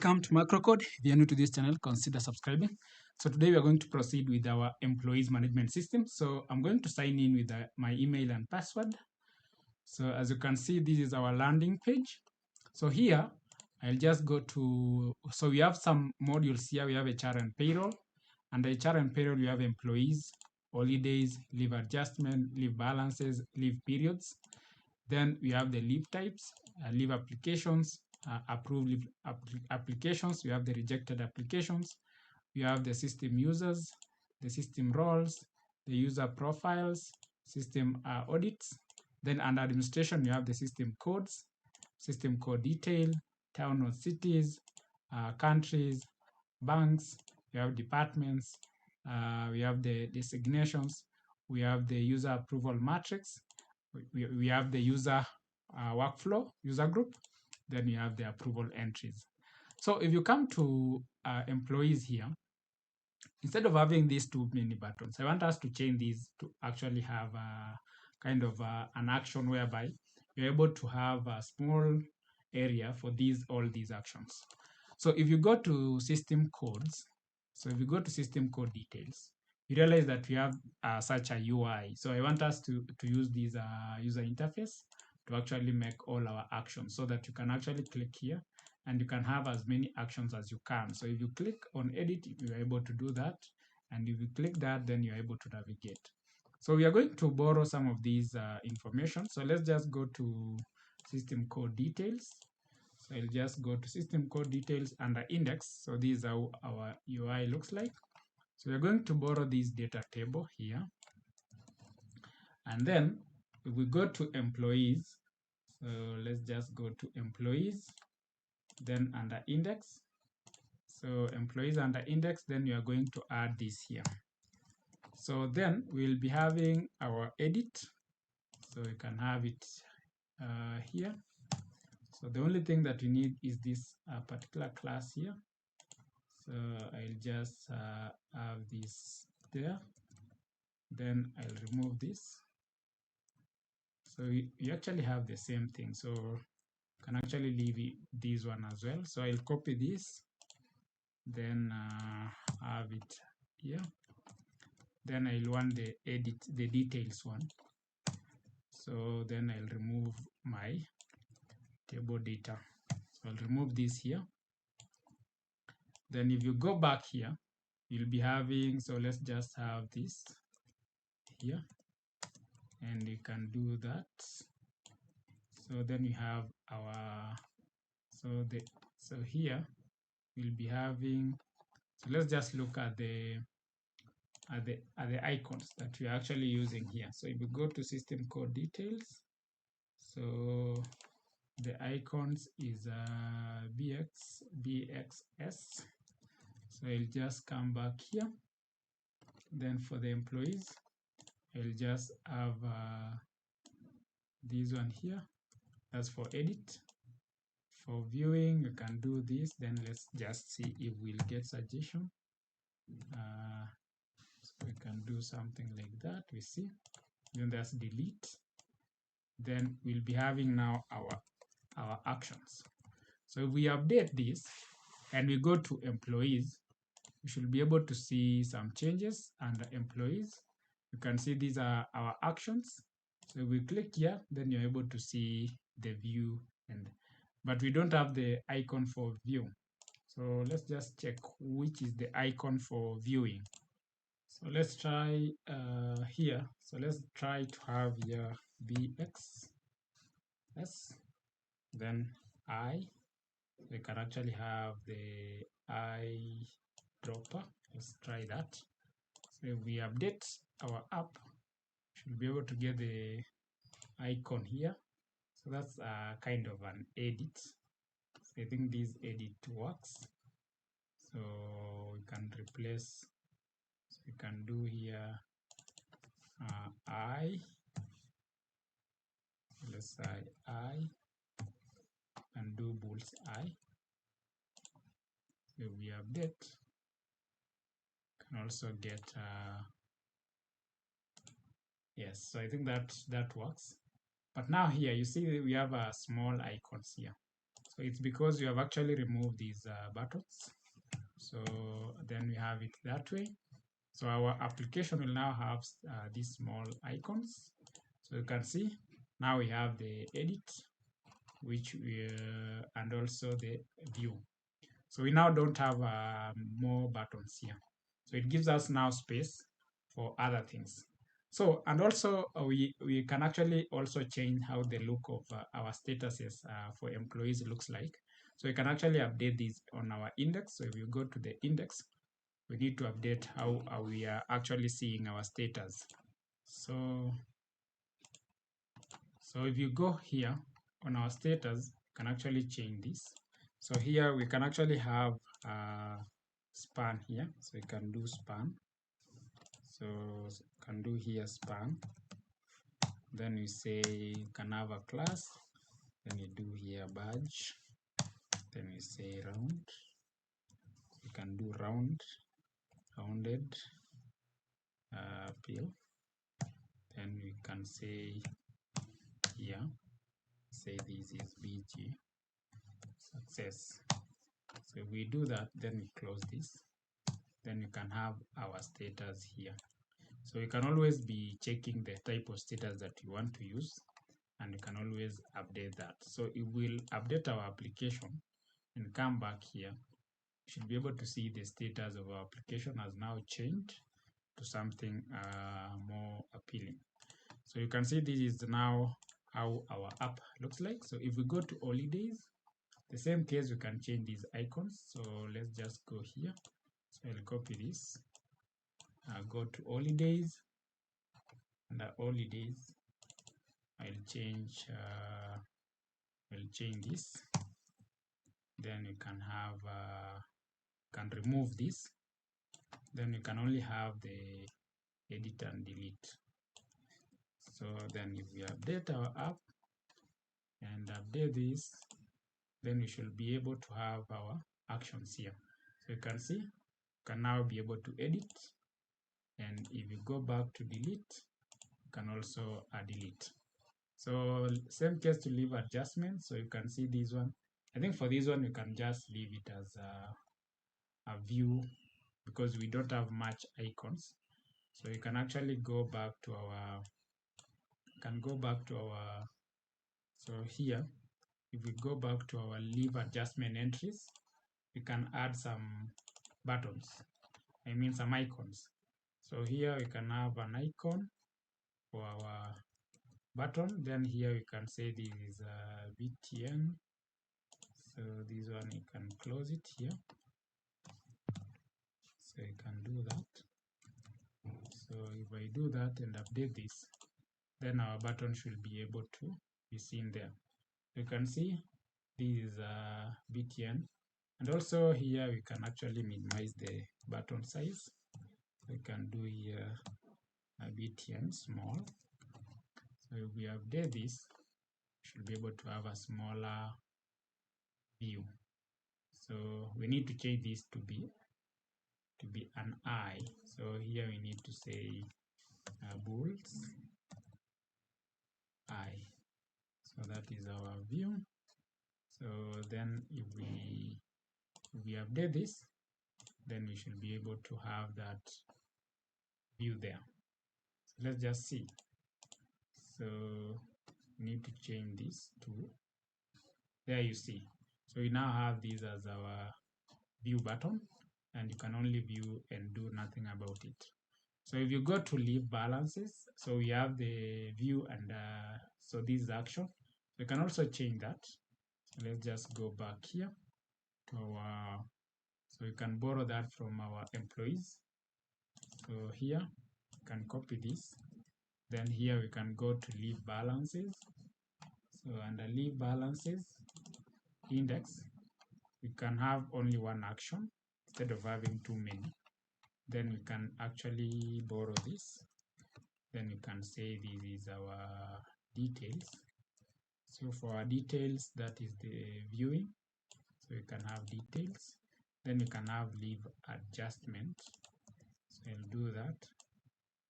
Welcome to Macrocode. If you are new to this channel, consider subscribing. So today we are going to proceed with our employees management system. So I'm going to sign in with my email and password. So as you can see, this is our landing page. So here, I'll just go to, so we have some modules here. We have HR and payroll. Under HR and payroll, we have employees, holidays, leave adjustment, leave balances, leave periods. Then we have the leave types, leave applications, approved leave applications. We have the rejected applications. We have the system users, the system roles, the user profiles, system audits. Then under administration, we have the system codes, system code detail, town or cities, countries, banks. We have departments. We have the designations. We have the user approval matrix. We have the user workflow, user group. Then you have the approval entries. So if you come to employees here, instead of having these too many buttons, I want us to change these to actually have a kind of an action whereby you're able to have a small area for all these actions. So if you go to system codes, so if you go to system code details, you realize that we have such a UI. So I want us to use this user interface to actually make all our actions so that you can actually click here and you can have as many actions as you can. So if you click on edit, you are able to do that. And if you click that, then you're able to navigate. So we are going to borrow some of these information. So let's just go to system code details. So I'll just go to system code details under index. So this is how our UI looks like. So we're going to borrow this data table here. And then if we go to employees, so let's just go to employees, then under index. So employees under index, then you are going to add this here. So then we'll be having our edit. So you can have it here. So the only thing that we need is this particular class here. So I'll just have this there. Then I'll remove this. So you actually have the same thing. So you can actually leave this one as well. So I'll copy this, then have it here. Then I'll want the edit, the details one. So then I'll remove my table data. So I'll remove this here. Then if you go back here, you'll be having, so let's just have this here. And you can do that. So then we have our, so here we'll be having, so let's just look at the icons that we're actually using here. So if you go to system code details, so the icons is BXS. So I'll just come back here. Then for the employees, I'll just have this one here. That's for edit. For viewing, you can do this. Then let's just see if we'll get suggestion. So we can do something like that. We see. Then there's delete. Then we'll be having now our actions. So if we update this and we go to employees, we should be able to see some changes under employees. You can see these are our actions. So if we click here, then you're able to see the view, but we don't have the icon for view. So let's just check which is the icon for viewing. So let's try here. So let's try to have here BXS, then I. We can actually have the I dropper. Let's try that. So if we update our app, should be able to get the icon here. So that's kind of an edit. So I think this edit works. So we can replace, so we can do here I. Let's say I and do bullseye. So we update. Can also get yes. So I think that works. But now here you see we have small icons here. So it's because you have actually removed these buttons. So then we have it that way. So our application will now have these small icons. So you can see now we have the edit, which we and also the view. So we now don't have more buttons here. So it gives us now space for other things. So, and also we can actually also change how the look of our statuses for employees looks like. So we can actually update these on our index. So if you go to the index, we need to update how we are actually seeing our status. So if you go here on our status, you can actually change this. So here we can actually have span here. So you can do span. So you can do here span. Then you say you can have a class. Then you do here badge. Then you say round. You can do rounded pill. Then we can say here, say this is BG success. So if we do that, then we close this. Then you can have our status here. So you can always be checking the type of status that you want to use, and you can always update that. So it will update our application and come back here. You should be able to see the status of our application has now changed to something more appealing. So you can see this is now how our app looks like. So if we go to holidays, the same case, we can change these icons. So let's just go here. So I'll copy this. I'll go to holidays. Under holidays, I'll change this. Then you can have can remove this. Then you can only have the edit and delete. So then if we update our app and update this, then we should be able to have our actions here. So you can see, you can now be able to edit. And if you go back to delete, you can also delete. So same case to leave adjustments. So you can see this one. I think for this one, you can just leave it as a view because we don't have much icons. So you can actually go back to our, so here, if we go back to our leave adjustment entries, we can add some buttons, I mean some icons. So here we can have an icon for our button. Then here we can say this is BTN. So this one you can close it here. So you can do that. So if I do that and update this, then our button should be able to be seen there. You can see this is BTN. And also here we can actually minimize the button size. We can do here a BTN small. So if we update this, we should be able to have a smaller view. So we need to change this to be an I. So here we need to say bulls I. So that is our view. So then if we update this, then we should be able to have that view there. So let's just see. So we need to change this to there, you see. So we now have this as our view button, and you can only view and do nothing about it. So if you go to leave balances, so we have the view and so this is action. We can also change that. So let's just go back here to our, so we can borrow that from our employees. So here we can copy this. Then here we can go to leave balances. So under leave balances index, we can have only one action instead of having too many. Then we can actually borrow this. Then we can say this is our details. So for our details, that is the viewing. So you can have details. Then you can have leave adjustment. So I'll do that.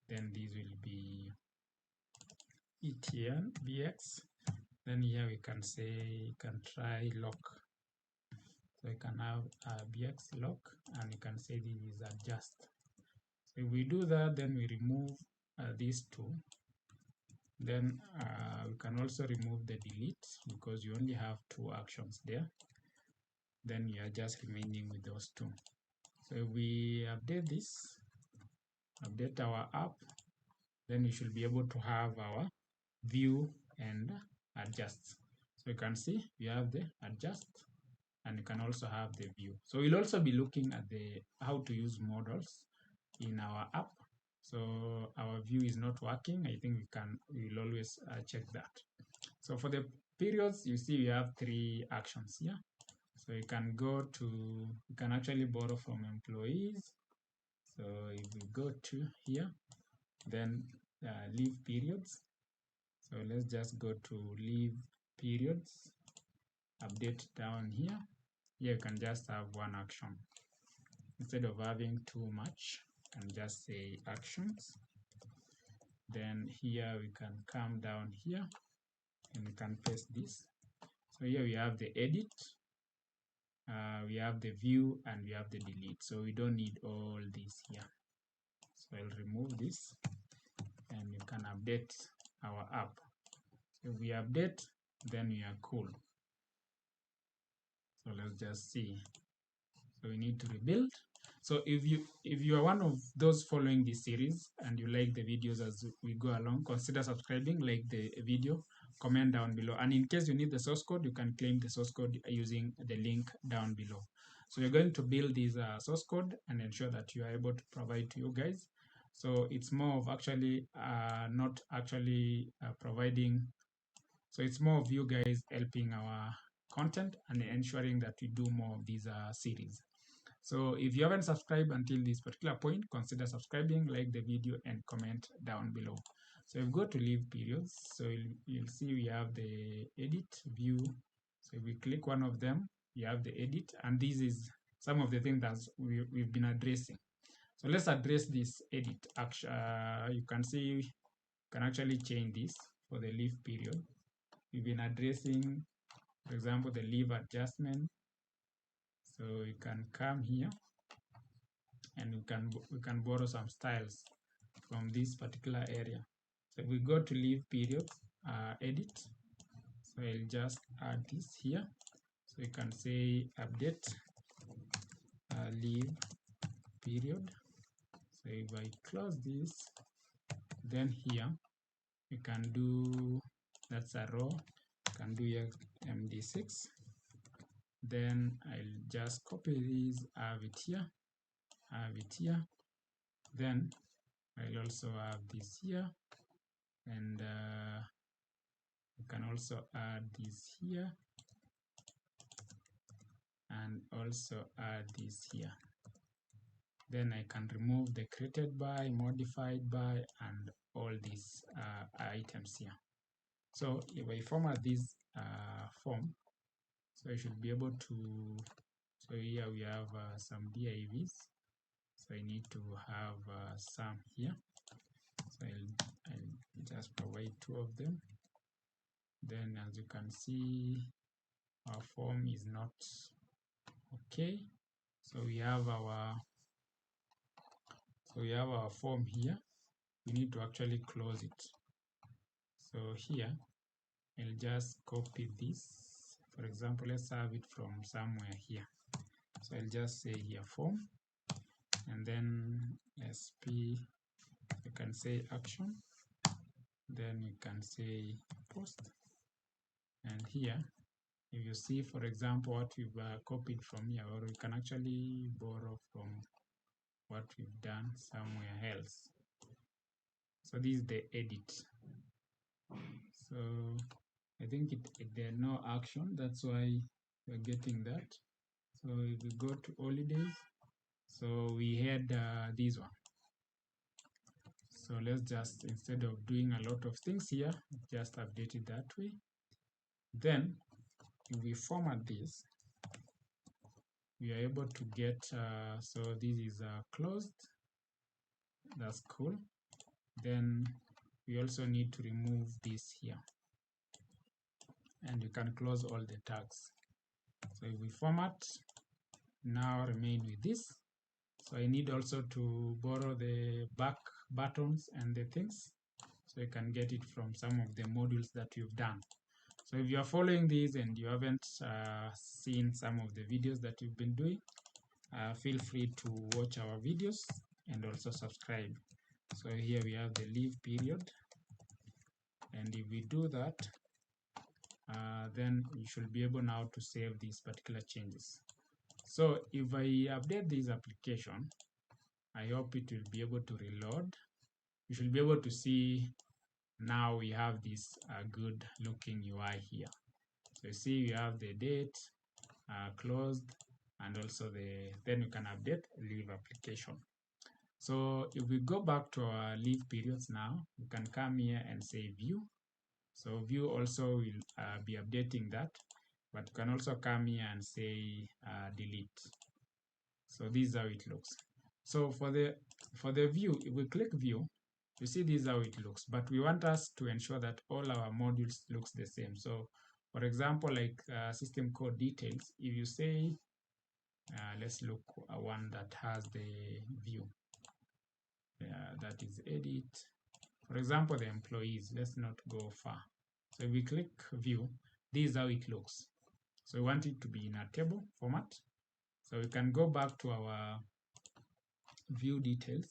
Then this will be ETN BX. Then here we can say, you can try lock. So you can have bx lock, and you can say this is adjust. So if we do that, then we remove these two. Then we can also remove the delete because you only have two actions there. Then you are just remaining with those two. So if we update this, update our app, then you should be able to have our view and adjust. So you can see we have the adjust, and you can also have the view. So we'll also be looking at the how to use models in our app. So our view is not working. I think we'll always check that. So for the periods, you see we have three actions here. So you can you can actually borrow from employees. So if we go to here, then leave periods. So let's just go to leave periods, update down here. Here you can just have one action. Instead of having too much, you can just say actions. Then here we can come down here and we can paste this. So here we have the edit, we have the view, and we have the delete. So we don't need all this here. So I'll remove this, and you can update our app. So if we update, then we are cool. So let's just see. So we need to rebuild. So if you are one of those following this series and you like the videos as we go along, consider subscribing, like the video, comment down below. And in case you need the source code, you can claim the source code using the link down below. So you're going to build this source code and ensure that you are able to provide to you guys. So it's more of actually not actually providing. So it's more of you guys helping our content and ensuring that we do more of these series. So if you haven't subscribed until this particular point, consider subscribing, like the video, and comment down below. So if we go to leave periods, so you'll see we have the edit, view. So if we click one of them, you have the edit, and this is some of the things that we've been addressing. So let's address this edit action. You can see you can actually change this for the leave period. We've been addressing, for example, the leave adjustment. So you can come here and we can borrow some styles from this particular area. So if we go to leave period, edit, so I'll just add this here. So you can say update leave period. So if I close this, then here we can do, that's a row, can do here MD6. Then I'll just copy this, have it here, have it here. Then I'll also have this here, and you can also add this here, and also add this here. Then I can remove the created by, modified by, and all these items here. So if I format this form, so I should be able to, so here we have some divs. So I need to have some here. So I'll just provide two of them. Then as you can see, our form is not okay. So we have our form here. We need to actually close it. So here I'll just copy this. For example, let's have it from somewhere here. So I'll just say here form, and then SP, you can say action, then you can say post. And here, if you see, for example, what we've copied from here, or we can actually borrow from what we've done somewhere else. So this is the edit. So I think there's no action, that's why we're getting that. So if we go to holidays, so we had this one. So let's just, instead of doing a lot of things here, just update it that way. Then if we format this, we are able to get, so this is closed. That's cool. Then we also need to remove this here. and you can close all the tags. So if we format, now remain with this. So I need also to borrow the back buttons and the things, so you can get it from some of the modules that you've done. So if you are following these and you haven't seen some of the videos that you've been doing, feel free to watch our videos and also subscribe. So here we have the leave period, and if we do that, then you should be able now to save these particular changes. So if I update this application, I hope it will be able to reload. You should be able to see now we have this good looking UI here. So you see we have the date, closed, and also then you can update leave application. So if we go back to our leave periods now, you can come here and say view. So view also will be updating that, but you can also come here and say delete. So this is how it looks. So for the view, if we click view, you see this is how it looks, but we want us to ensure that all our modules looks the same. So for example, like system code details, if you say let's look at one that has the view, that is edit. For example, the employees, let's not go far. So if we click view, this is how it looks. So we want it to be in a table format. So we can go back to our view details.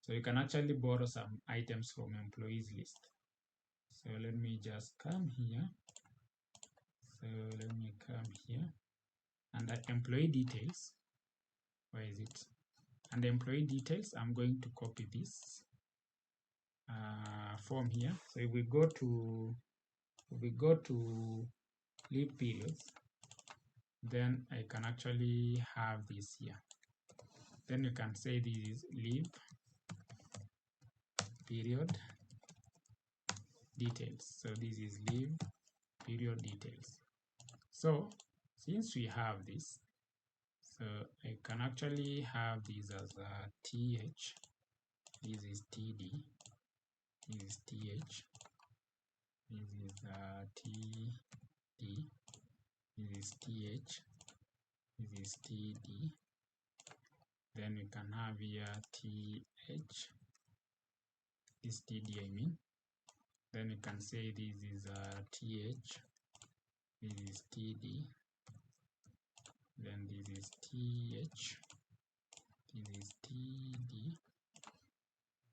So you can actually borrow some items from employees list. So let me just come here. So let me come here. And employee details, where is it? And employee details, I'm going to copy this form here. So if we go to leave periods, then I can actually have this here. Then you can say this is leave period details. So this is leave period details. So since we have this, so I can actually have this as a th, this is td, this is th, this is td, this is th, this is td, then we can have here th, this td I mean, then you can say this is th, this is td, then this is th, this is td,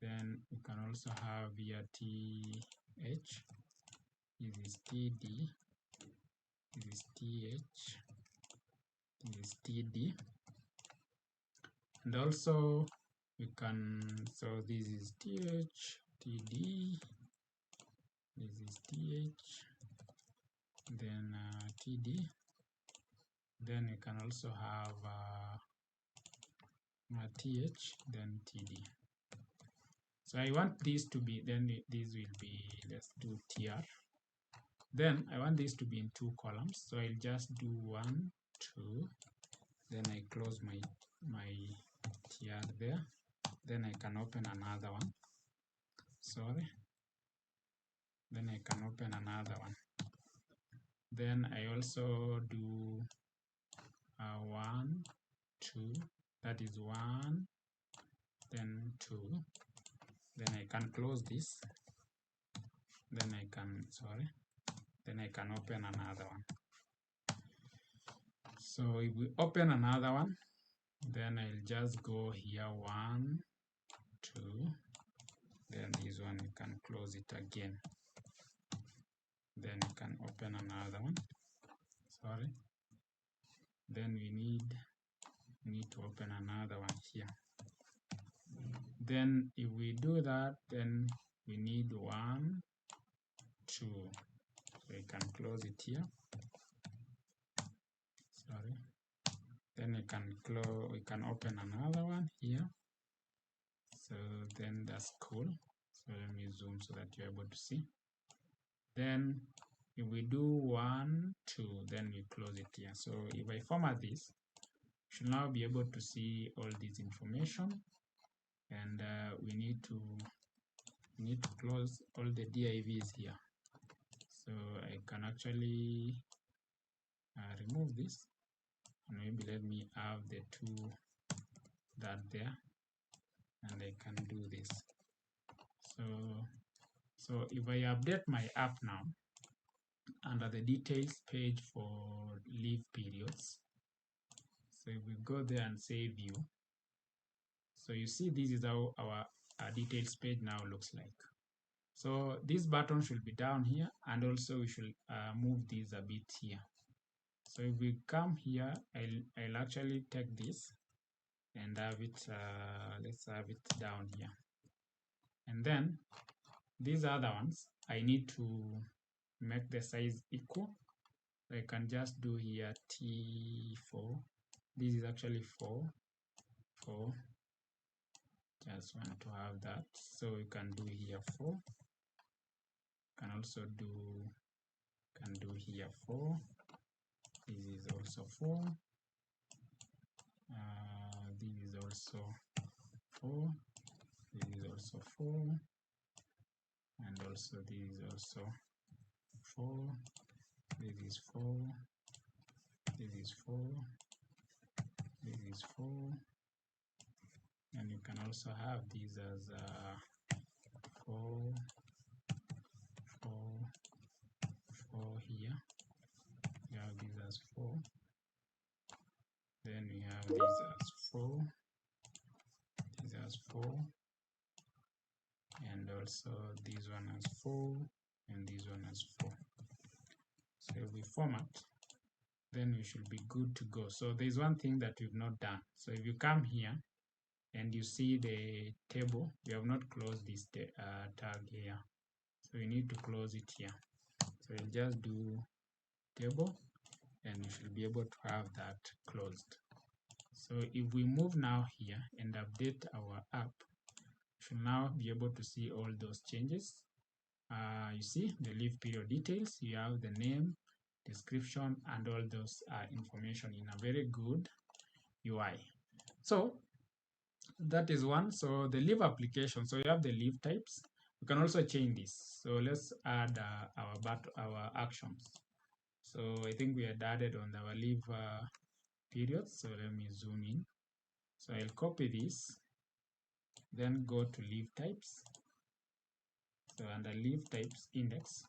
then you can also have here th, this is td, this is th, this is td, and also we can, so this is th, td, this is th, then td, then you can also have th, then td. So I want this to be, then this will be, let's do tr. Then I want this to be in 2 columns. So I'll just do 1, 2, then I close my tr there. Then I can open another one. Sorry. Then I can open another one. Then I also do 1, 2, that is 1, then 2. Then I can close this. Then I can, sorry. Then I can open another one. So if we open another one, then I'll just go here 1, 2, then this one you can close it again. Then you can open another one. Sorry. Then we need to open another one here. Then if we do that, then we need 1, 2. So we can close it here. Sorry. Then we can open another one here. So then that's cool. So let me zoom so that you're able to see. Then if we do 1, 2, then we close it here. So if I format this, you should now be able to see all this information, and we need to close all the divs here. So I can actually remove this, and maybe let me have the two that there, and I can do this. So if I update my app now under the details page for leave periods, so if we go there and say view, so you see this is how our details page now looks like. So this button should be down here, and also we should move this a bit here. So if we come here, I'll actually take this and have it, let's have it down here. And then these other ones, I need to make the size equal. I can just do here T4. This is actually 4. Just want to have that. So you can do here 4. Can also do here 4. This is also 4. This is also 4. This is also 4. And also this is also 4. This is 4. This is 4. This is 4. And you can also have these as 4, 4, 4 here. You have these as 4. Then we have these as 4. These as 4. And also this one as 4. And this one as 4. So if we format, then we should be good to go. So there's one thing that we've not done. So if you come here and you see the table, we have not closed this tag here. So you need to close it here. So you'll just do table, and you should be able to have that closed. So if we move now here and update our app, we should now be able to see all those changes. You see the leave period details, you have the name, description, and all those information in a very good UI. So that is one. So the leave application, so you have the leave types. You can also change this. So let's add our actions. So I think we had added on our leave periods. So let me zoom in. So I'll copy this, then go to leave types. So under leave types index,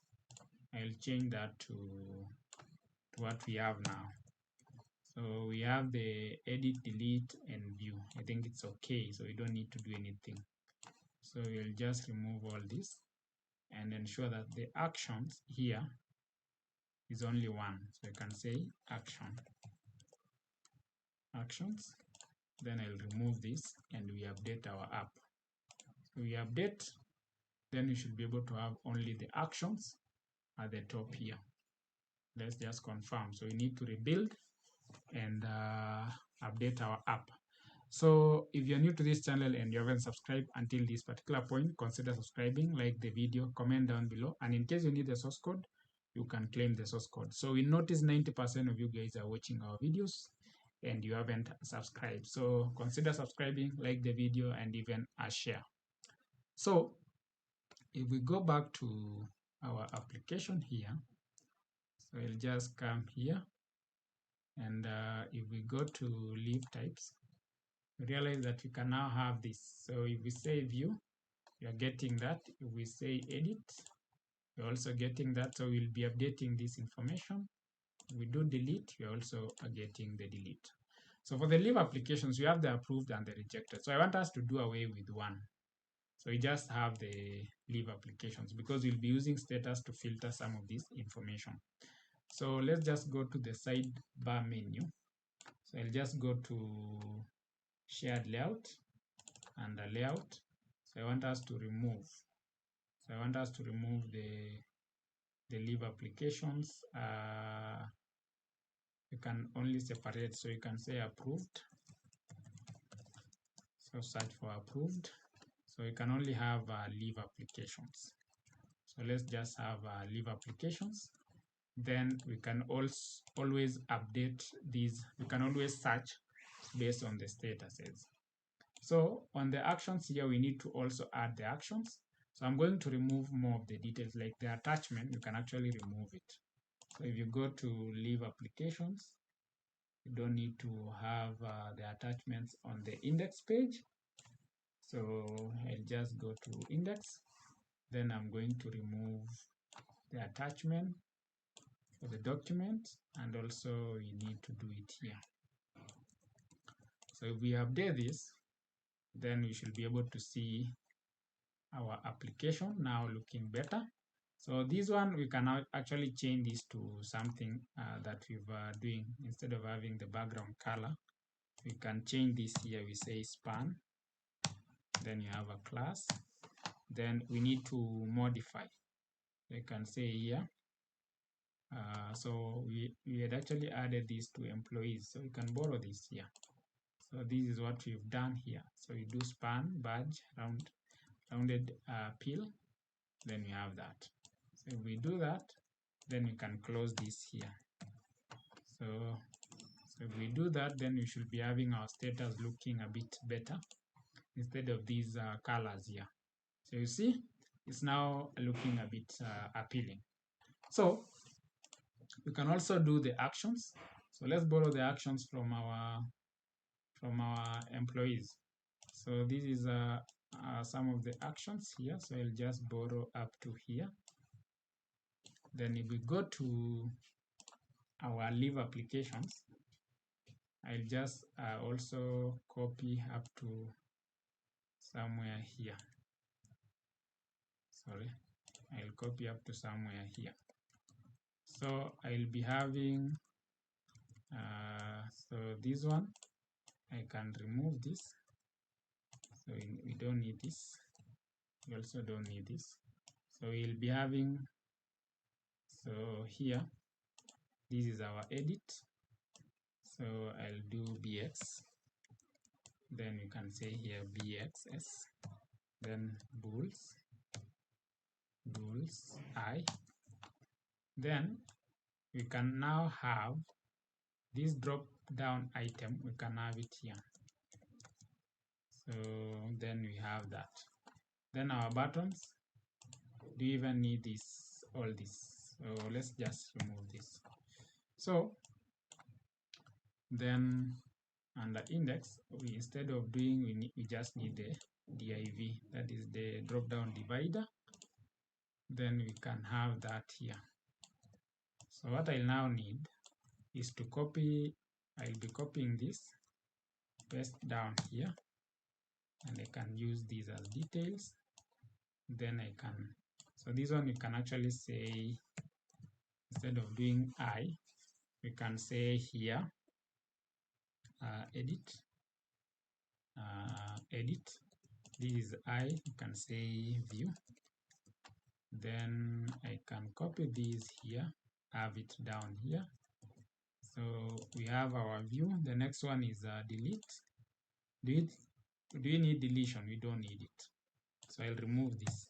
I'll change that to what we have now. So we have the edit, delete, and view. I think it's okay, so we don't need to do anything. So we'll just remove all this and ensure that the actions here is only one. So I can say actions. Then I'll remove this and we update our app. So we update, then we should be able to have only the actions at the top here. Let's just confirm. So we need to rebuild and update our app. So if you're new to this channel and you haven't subscribed until this particular point, consider subscribing, like the video, comment down below, and in case you need the source code, you can claim the source code. So we notice 90% of you guys are watching our videos and you haven't subscribed. So consider subscribing, like the video, and even a share. So if we go back to our application here, so I'll just come here, and if we go to leave types, we realize that we can now have this. So if we say view, you're getting that. If we say edit, you're also getting that. So we'll be updating this information. If we do delete, you're also getting the delete. So for the leave applications, we have the approved and the rejected. So I want us to do away with one. So we just have the leave applications because we'll be using status to filter some of this information. So let's just go to the sidebar menu. So I'll just go to shared layout and the layout. So I want us to remove. So I want us to remove the leave applications. You can only separate. So you can say approved. So search for approved. So you can only have leave applications. So let's just have leave applications. Then we can also always update these. We can always search based on the statuses. So on the actions here, we need to also add the actions. So I'm going to remove more of the details, like the attachment, you can actually remove it. So if you go to leave applications, you don't need to have the attachments on the index page. So I'll just go to index, then I'm going to remove the attachment for the document, and also you need to do it here. So if we update this, then we should be able to see our application now looking better. So this one, we can actually change this to something that we're doing. Instead of having the background color, we can change this here. We say span, then you have a class, then we need to modify. We can say here, so we had actually added this to employees, so you can borrow this here. So this is what we've done here. So you do span, badge, rounded peel, then you have that. So if we do that, then you can close this here. So if we do that, then we should be having our status looking a bit better instead of these colors here. So you see, it's now looking a bit appealing. So we can also do the actions. So let's borrow the actions from our employees. So this is some of the actions here. So I'll just borrow up to here. Then if we go to our leave applications, I'll just also copy up to somewhere here. Sorry, I'll copy up to somewhere here. So I'll be having, so this one, I can remove this. So we don't need this. We also don't need this. So we'll be having, so here, this is our edit. So I'll do bx. Then you can say here bxs. Then bools I. Then we can now have this drop down item, we can have it here. So then we have that. Then our buttons, do you even need this, all this? So let's just remove this. So then under index, we instead of doing, we just need the div, that is the drop down divider. Then we can have that here. So what I'll now need is to copy, I'll be copying this, paste down here, and I can use these as details. Then I can, so this one you can actually say, instead of doing I, we can say here, edit, edit. This is I, you can say view. Then I can copy this here, have it down here. So we have our view. The next one is delete. Do you need deletion? We don't need it. So I'll remove this.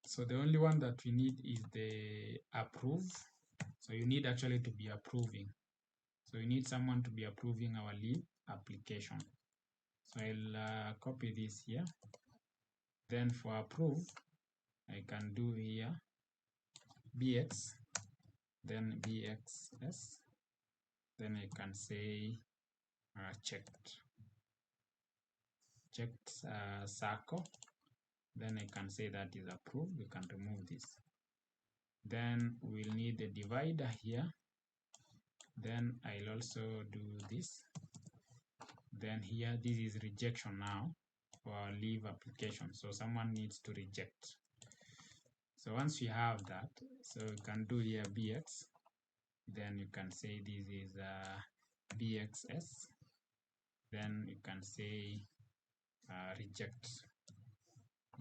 So the only one that we need is the approve. So you need actually to be approving. So you need someone to be approving our leave application. So I'll copy this here. Then for approve, I can do here bx, then bxs. Then I can say checked circle. Then I can say that is approved. We can remove this. Then we'll need the divider here. Then I'll also do this. Then here, this is rejection now for our leave application. So someone needs to reject. So once you have that, so you can do here bx. Then you can say this is bxs. Then you can say reject.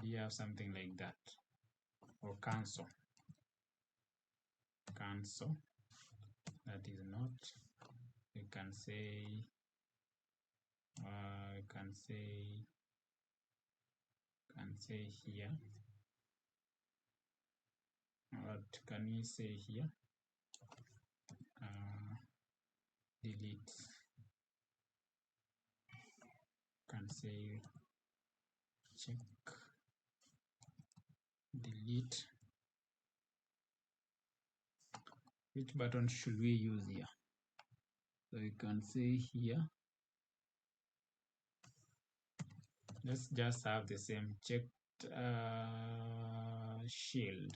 Do you have something like that? Or cancel. Cancel. That is not. You can say. You can say here. What can we say here? Delete. Can say check delete. Which button should we use here? So you can say here, let's just have the same checked shield.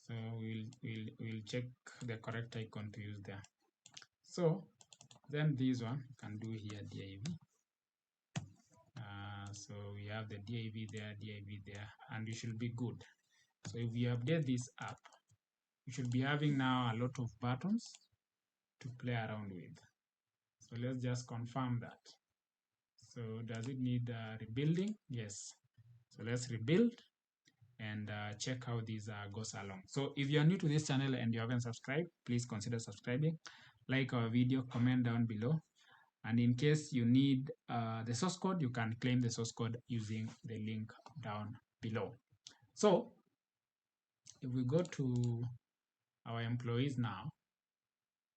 So we'll check the correct icon to use there. So then this one can do here div. So we have the div there, and we should be good. So if we update this app, we should be having now a lot of buttons to play around with. So let's just confirm that. So does it need rebuilding? Yes. So let's rebuild and check how this goes along. So if you are new to this channel and you haven't subscribed, please consider subscribing, like our video, comment down below. And in case you need the source code, you can claim the source code using the link down below. So if we go to our employees now,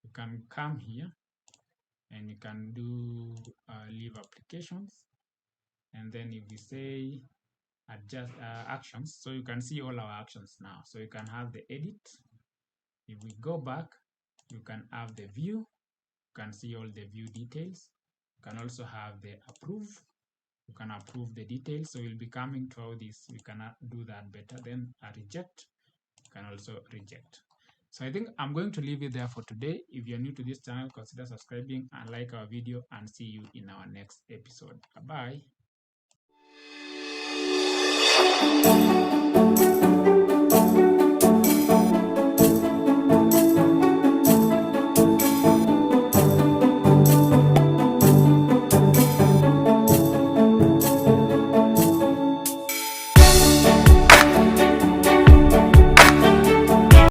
you can come here and you can do leave applications. And then if we say adjust actions, so you can see all our actions now. So you can have the edit. If we go back, you can have the view. You can see all the view details. You can also have the approve. You can approve the details. So we'll be coming to all this. We can do that better. Then a reject. You can also reject. So I think I'm going to leave it there for today. If you're new to this channel, consider subscribing and like our video, and see you in our next episode. Bye-bye.